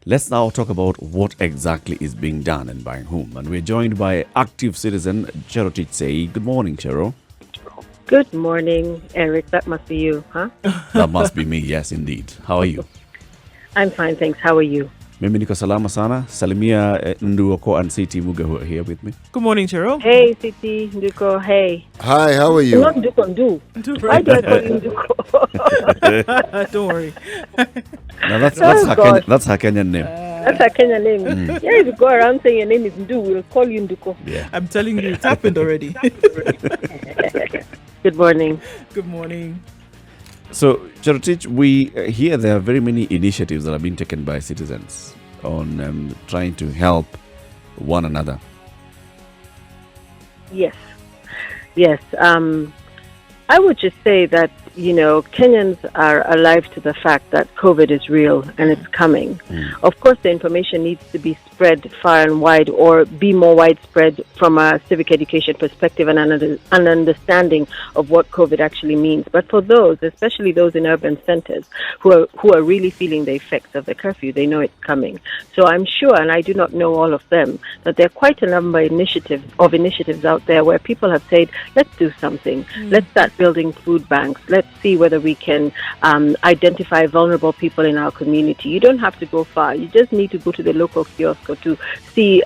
Let's now talk about what exactly is being done and by whom. And we're joined by active citizen Jerotich Seii. Good morning, Chero. Good morning, Eric. That must be you, huh? That must be me, yes, indeed. How are you? I'm fine, thanks. How are you? Mimi niko salama sana. Salimia Nduoko and Siti Muga who are here with me. Good morning, Chero. Hey, Siti, Nduko, hey. Hi, how are you? Not Nduko, Ndu. Why do I call you Nduko? Don't worry. Now that's her Kenyan name. That's a Kenyan name. Yeah, if you go around saying your name is Ndu, we'll call you Nduko. Yeah. I'm telling you, it's happened already. Good morning. Good morning. So, Jerotich, we here there are very many initiatives that have been taken by citizens on trying to help one another. Yes. I would just say that, Kenyans are alive to the fact that COVID is real and it's coming. Of course, the information needs to be spread far and wide or be more widespread from a civic education perspective and an understanding of what COVID actually means. But for those, especially those in urban centers who are really feeling the effects of the curfew, they know it's coming. So I'm sure, and I do not know all of them, that there are quite a number of initiatives out there where people have said, let's do something. Let's start building food banks. Let's see whether we can identify vulnerable people in our community. You don't have to go far. You just need to go to the local kiosk or to see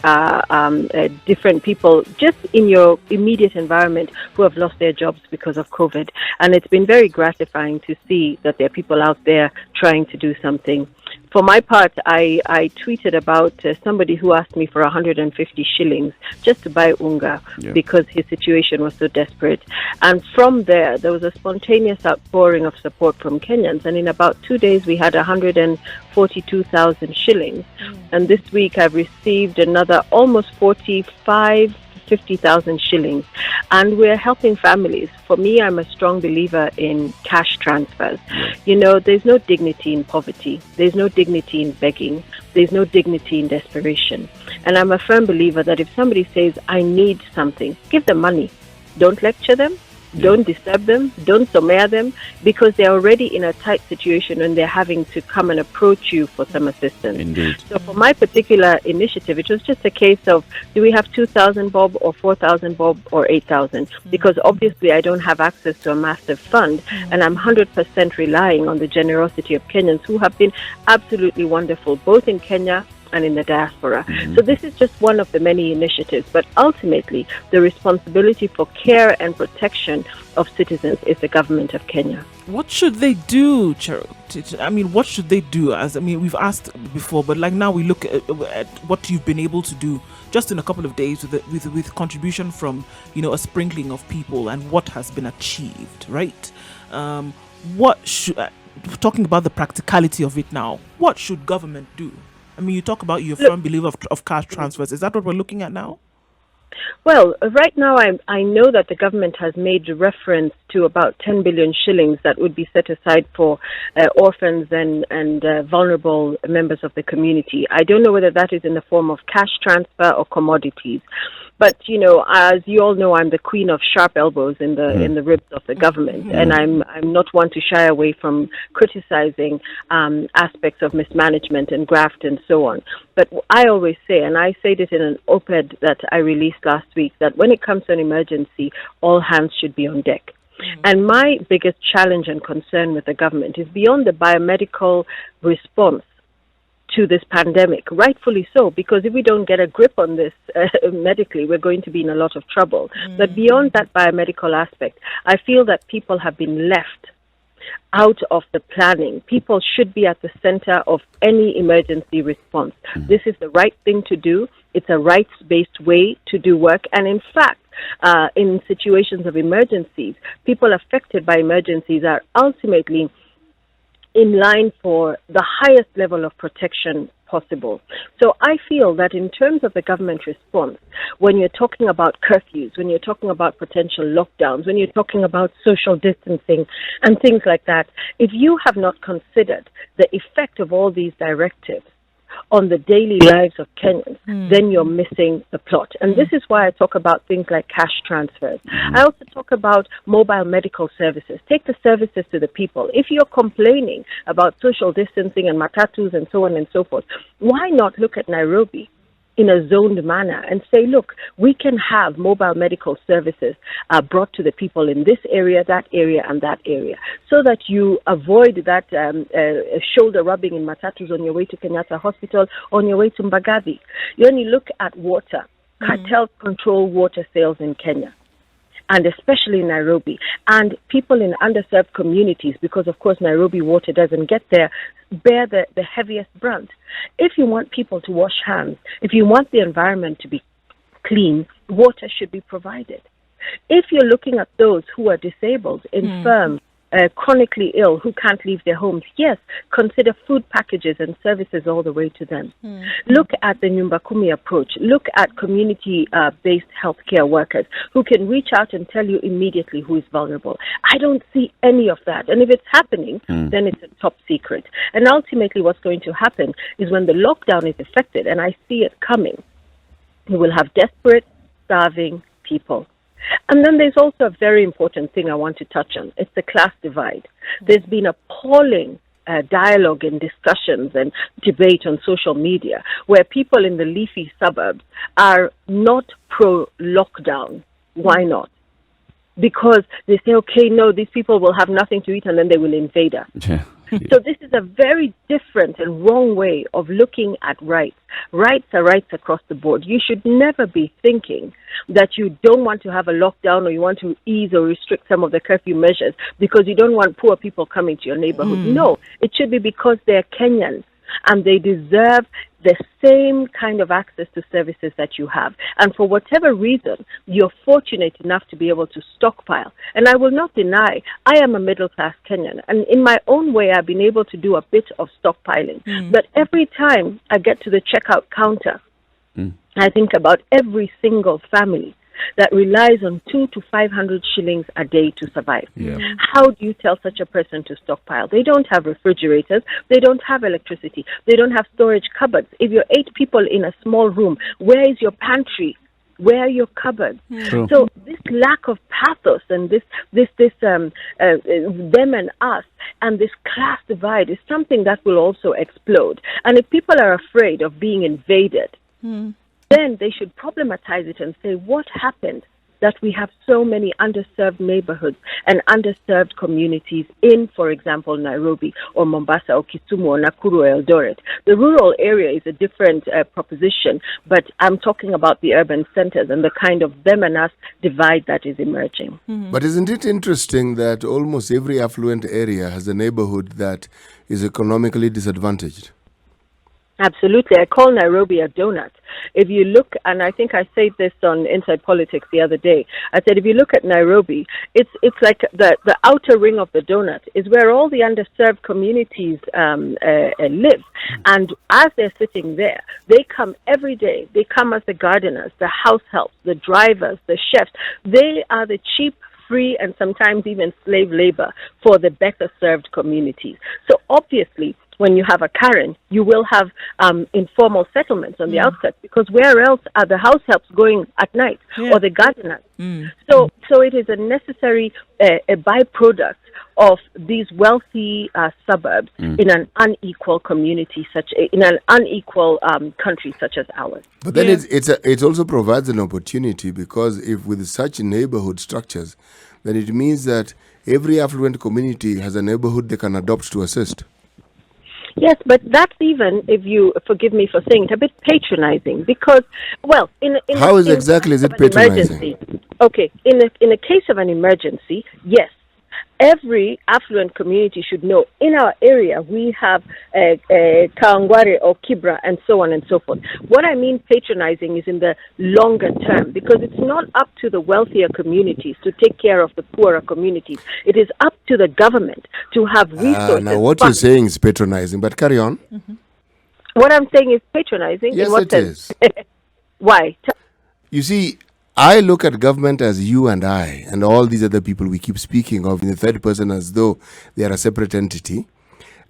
different people just in your immediate environment who have lost their jobs because of COVID. And it's been very gratifying to see that there are people out there trying to do something. For my part, I tweeted about somebody who asked me for 150 shillings just to buy unga because his situation was so desperate. And from there was a spontaneous outpouring of support from Kenyans. And in about 2 days, we had 142,000 shillings. And this week, I've received another almost 50,000 shillings. And we're helping families. For me, I'm a strong believer in cash transfers. There's no dignity in poverty. There's no dignity in begging. There's no dignity in desperation. And I'm a firm believer that if somebody says, I need something, give them money. Don't lecture them. Don't disturb them. Don't somare them because they're already in a tight situation and they're having to come and approach you for some assistance. Indeed. So for my particular initiative, it was just a case of, do we have 2,000 bob or 4,000 bob or 8,000? Because obviously I don't have access to a massive fund and I'm 100% relying on the generosity of Kenyans who have been absolutely wonderful, both in Kenya and in the diaspora. So this is just one of the many initiatives, but ultimately the responsibility for care and protection of citizens is the government of Kenya. What should they do, Chero? I mean, what should they do? We've asked before, but like now we look at what you've been able to do just in a couple of days with contribution from, a sprinkling of people and what has been achieved, right? Talking about the practicality of it now, what should government do? I mean, you talk about your firm believer of cash transfers. Is that what we're looking at now? Well, right now I know that the government has made reference to about 10 billion shillings that would be set aside for orphans and vulnerable members of the community. I don't know whether that is in the form of cash transfer or commodities. But, as you all know, I'm the queen of sharp elbows in the ribs of the government. And I'm not one to shy away from criticizing aspects of mismanagement and graft and so on. But I always say, and I said it in an op-ed that I released last week, that when it comes to an emergency, all hands should be on deck. And my biggest challenge and concern with the government is beyond the biomedical response to this pandemic, rightfully so, because if we don't get a grip on this medically, we're going to be in a lot of trouble. But beyond that biomedical aspect, I feel that people have been left out of the planning. People should be at the center of any emergency response. This is the right thing to do. It's a rights-based way to do work. And in fact, in situations of emergencies, people affected by emergencies are ultimately in line for the highest level of protection possible. So I feel that in terms of the government response, when you're talking about curfews, when you're talking about potential lockdowns, when you're talking about social distancing and things like that, if you have not considered the effect of all these directives on the daily lives of Kenyans, then you're missing the plot. And this is why I talk about things like cash transfers. I also talk about mobile medical services. Take the services to the people. If you're complaining about social distancing and matatus and so on and so forth, why not look at Nairobi in a zoned manner and say, look, we can have mobile medical services brought to the people in this area, that area, and that area, so that you avoid that shoulder rubbing in matatus on your way to Kenyatta Hospital, on your way to Mbagathi. You only look at water. Cartels control water sales in Kenya, and especially in Nairobi. And people in underserved communities, because of course Nairobi water doesn't get there, bear the heaviest brunt. If you want people to wash hands, if you want the environment to be clean, water should be provided. If you're looking at those who are disabled, infirm, chronically ill, who can't leave their homes, yes, consider food packages and services all the way to them. Look at the Nyumba Kumi approach. Look at community-based healthcare workers who can reach out and tell you immediately who is vulnerable. I don't see any of that. And if it's happening, then it's a top secret. And ultimately what's going to happen is when the lockdown is effected, and I see it coming, we will have desperate, starving people. And then there's also a very important thing I want to touch on. It's the class divide. There's been appalling dialogue and discussions and debate on social media where people in the leafy suburbs are not pro-lockdown. Why not? Because they say, okay, no, these people will have nothing to eat and then they will invade us. Yeah. So this is a very different and wrong way of looking at rights. Rights are rights across the board. You should never be thinking that you don't want to have a lockdown or you want to ease or restrict some of the curfew measures because you don't want poor people coming to your neighborhood. No, it should be because they're Kenyans and they deserve the same kind of access to services that you have. And for whatever reason, you're fortunate enough to be able to stockpile. And I will not deny, I am a middle-class Kenyan. And in my own way, I've been able to do a bit of stockpiling. But every time I get to the checkout counter, I think about every single family that relies on 200 to 500 shillings a day to survive. How do you tell such a person to stockpile? They don't have refrigerators. They don't have electricity. They don't have storage cupboards. If you're 8 people in a small room, where is your pantry? Where are your cupboards? So this lack of pathos and this them and us and this class divide is something that will also explode. And if people are afraid of being invaded, then they should problematize it and say, what happened that we have so many underserved neighborhoods and underserved communities in, for example, Nairobi or Mombasa or Kisumu or Nakuru or Eldoret. The rural area is a different proposition, but I'm talking about the urban centers and the kind of them and us divide that is emerging. But isn't it interesting that almost every affluent area has a neighborhood that is economically disadvantaged? Absolutely. I call Nairobi a donut. If you look, and I think I said this on Inside Politics the other day, I said if you look at Nairobi, it's like the outer ring of the donut is where all the underserved communities live. And as they're sitting there, they come every day. They come as the gardeners, the house helps, the drivers, the chefs. They are the cheap, free, and sometimes even slave labor for the better served communities. So obviously, when you have a Karen, you will have informal settlements on the outskirts, because where else are the house helps going at night or the gardeners? So it is a necessary a byproduct of these wealthy suburbs in an unequal community, in an unequal country such as ours. But then it also provides an opportunity, because if with such neighborhood structures, then it means that every affluent community has a neighborhood they can adopt to assist. Yes, but that's even, if you forgive me for saying it, a bit patronizing, because, well, how is it patronizing? Okay, in a case of an emergency, yes, every affluent community should know in our area we have Kawangware or Kibra and so on and so forth. What I mean patronizing is in the longer term, because it's not up to the wealthier communities to take care of the poorer communities. It is up to the government to have resources. Now what you're saying is patronizing, but carry on. What I'm saying is patronizing. Yes, in what it sense? is. Why? You see, I look at government as you and I and all these other people we keep speaking of in the third person as though they are a separate entity.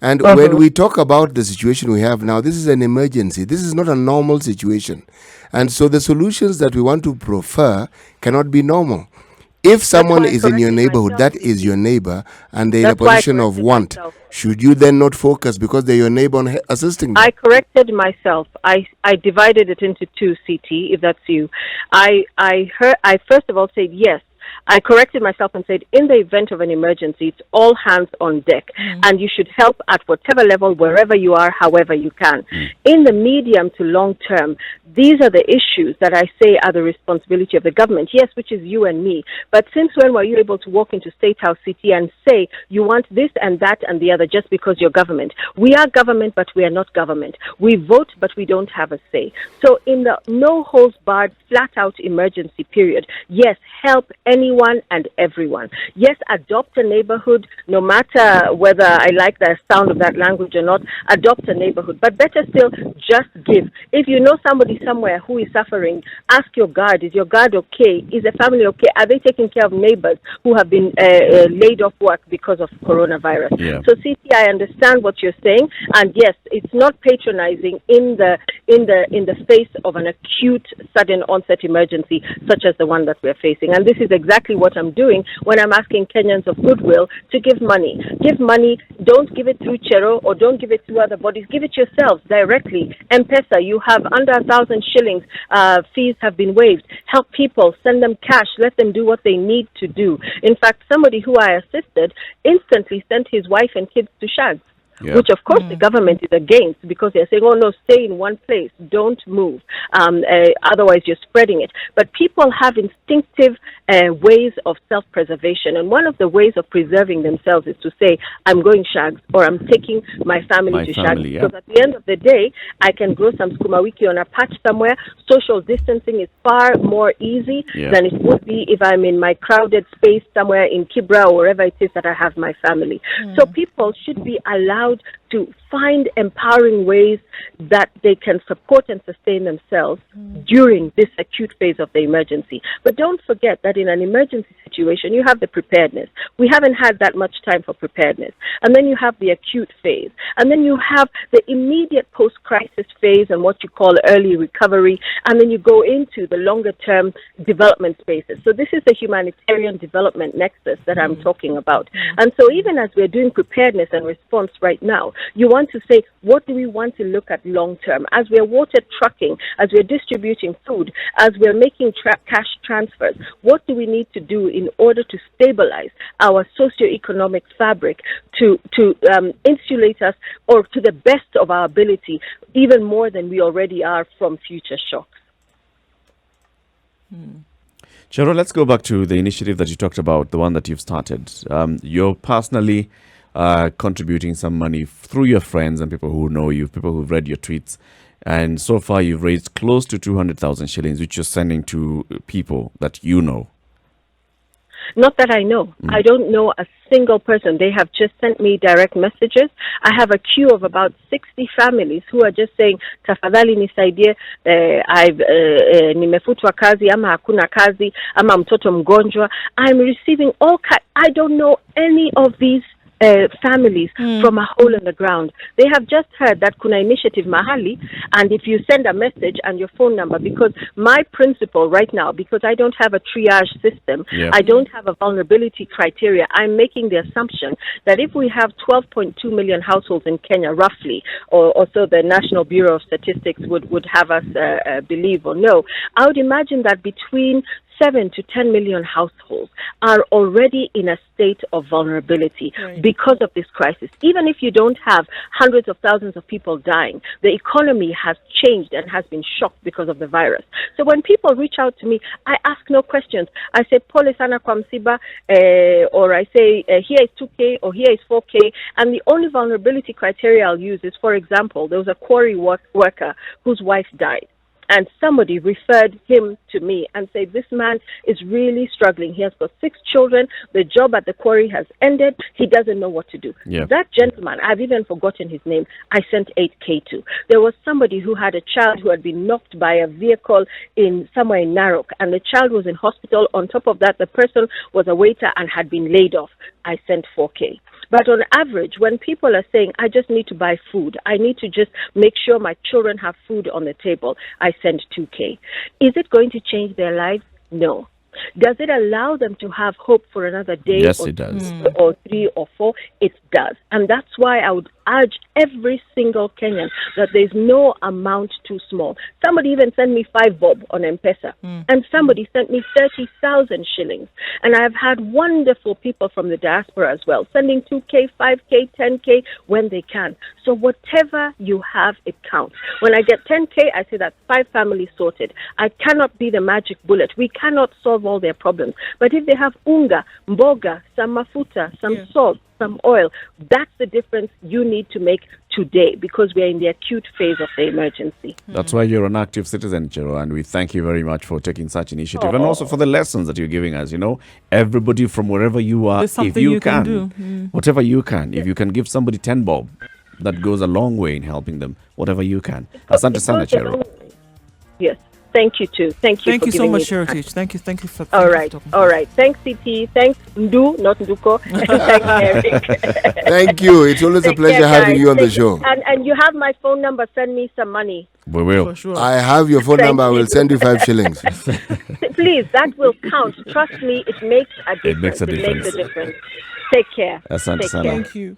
And when we talk about the situation we have now, this is an emergency. This is not a normal situation. And so the solutions that we want to prefer cannot be normal. If someone is in your neighborhood, that is your neighbor, and they're in a position of want, should you then not focus because they're your neighbor on assisting them? I corrected myself. I divided it into two, CT, if that's you. I first of all said yes. I corrected myself and said, in the event of an emergency, it's all hands on deck. And you should help at whatever level, wherever you are, however you can. In the medium to long term, these are the issues that I say are the responsibility of the government. Yes, which is you and me. But since when were you able to walk into State House City and say you want this and that and the other just because you're government? We are government, but we are not government. We vote, but we don't have a say. So in the no-holds-barred, flat-out emergency period, yes, help anyone and everyone. Yes, adopt a neighborhood, no matter whether I like the sound of that language or not, adopt a neighborhood. But better still, just give. If you know somebody somewhere who is suffering, ask your guard, is your guard okay? Is the family okay? Are they taking care of neighbors who have been laid off work because of coronavirus? Yeah. So CT, I understand what you're saying, and yes, it's not patronizing in the face of an acute, sudden onset emergency such as the one that we're facing. And this is exactly what I'm doing when I'm asking Kenyans of goodwill to give money. Give money. Don't give it through Chero or don't give it through other bodies. Give it yourselves directly. M-Pesa, you have under 1,000 shillings. Fees have been waived. Help people. Send them cash. Let them do what they need to do. In fact, somebody who I assisted instantly sent his wife and kids to Shags. Yeah. Which, of course, the government is against because they're saying, oh, no, stay in one place. Don't move. Otherwise, you're spreading it. But people have instinctive ways of self-preservation. And one of the ways of preserving themselves is to say, I'm going Shags or I'm taking my family to Shags. Yeah. Because at the end of the day, I can grow some skuma wiki on a patch somewhere. Social distancing is far more easy than it would be if I'm in my crowded space somewhere in Kibra or wherever it is that I have my family. So people should be allowed to find empowering ways that they can support and sustain themselves during this acute phase of the emergency. But don't forget that in an emergency situation, you have the preparedness. We haven't had that much time for preparedness. And then you have the acute phase. And then you have the immediate post-crisis phase and what you call early recovery. And then you go into the longer-term development spaces. So this is the humanitarian development nexus that I'm talking about. And so even as we're doing preparedness and response right now, you want to say, what do we want to look at long term? As we're water trucking, as we're distributing food, as we're making cash transfers, what do we need to do in order to stabilize our socioeconomic fabric to insulate us, or to the best of our ability, even more than we already are, from future shocks? Chero, let's go back to the initiative that you talked about, the one that you've started. You're personally contributing some money through your friends and people who know you, people who've read your tweets. And so far, you've raised close to 200,000 shillings, which you're sending to people that you know. Not that I know. I don't know a single person. They have just sent me direct messages. I have a queue of about 60 families who are just saying, tafadhali nisaidie, nimefutwa kazi ama hakuna kazi ama mtoto mgonjwa. I'm receiving I don't know any of these families from a hole in the ground. They have just heard that kuna initiative mahali, and if you send a message and your phone number, because my principle right now, because I don't have a triage system, I don't have a vulnerability criteria, I'm making the assumption that if we have 12.2 million households in Kenya, roughly, or so the National Bureau of Statistics would have us believe or know, I would imagine that between 7 to 10 million households are already in a state of vulnerability because of this crisis. Even if you don't have hundreds of thousands of people dying, the economy has changed and has been shocked because of the virus. So when people reach out to me, I ask no questions. I say, pole sana kwa msiba, or I say, here is 2K or here is 4K. And the only vulnerability criteria I'll use is, for example, there was a quarry worker whose wife died. And somebody referred him to me and said, this man is really struggling. He has got 6 children. The job at the quarry has ended. He doesn't know what to do. That gentleman, I've even forgotten his name, I sent 8K to. There was somebody who had a child who had been knocked by a vehicle somewhere in Narok, and the child was in hospital. On top of that, the person was a waiter and had been laid off. I sent 4K. But on average, when people are saying, I just need to buy food, I need to just make sure my children have food on the table, I send 2K. Is it going to change their lives? No. Does it allow them to have hope for another day? Yes, or it does. Or 3 or 4? It does. And that's why I would urge every single Kenyan that there's no amount too small. Somebody even sent me 5 bob on M-Pesa. And somebody sent me 30,000 shillings. And I've had wonderful people from the diaspora as well, sending 2K, 5K, 10K when they can. So whatever you have, it counts. When I get 10K, I say that's 5 families sorted. I cannot be the magic bullet. We cannot solve all their problems. But if they have unga, mboga, some mafuta, some salt, some oil, that's the difference you need to make today, because we are in the acute phase of the emergency. That's why you're an active citizen, Chero, and we thank you very much for taking such initiative and also for the lessons that you're giving us. Everybody from wherever you are, There's something if you you can can do. whatever you can, if you can give somebody 10 bob, that goes a long way in helping them, whatever you can. Asante sana, Chero. Yes. Thank you too. Thank you. Thank for you so giving much, me the time. Jerotich. Thank you for All right. talking. All right. Thanks, CT. Thanks, Ndu, not Nduko. Thanks, Eric. Thank you. It's always a Take pleasure care, having guys. you on the Thank show. And you have my phone number. Send me some money. We will. For sure. I have your phone Thank number. I will you. send you 5 shillings. Please, that will count. Trust me, it makes a difference. It makes a difference. It makes a difference. Take care. Asante Take sana. care. Thank you.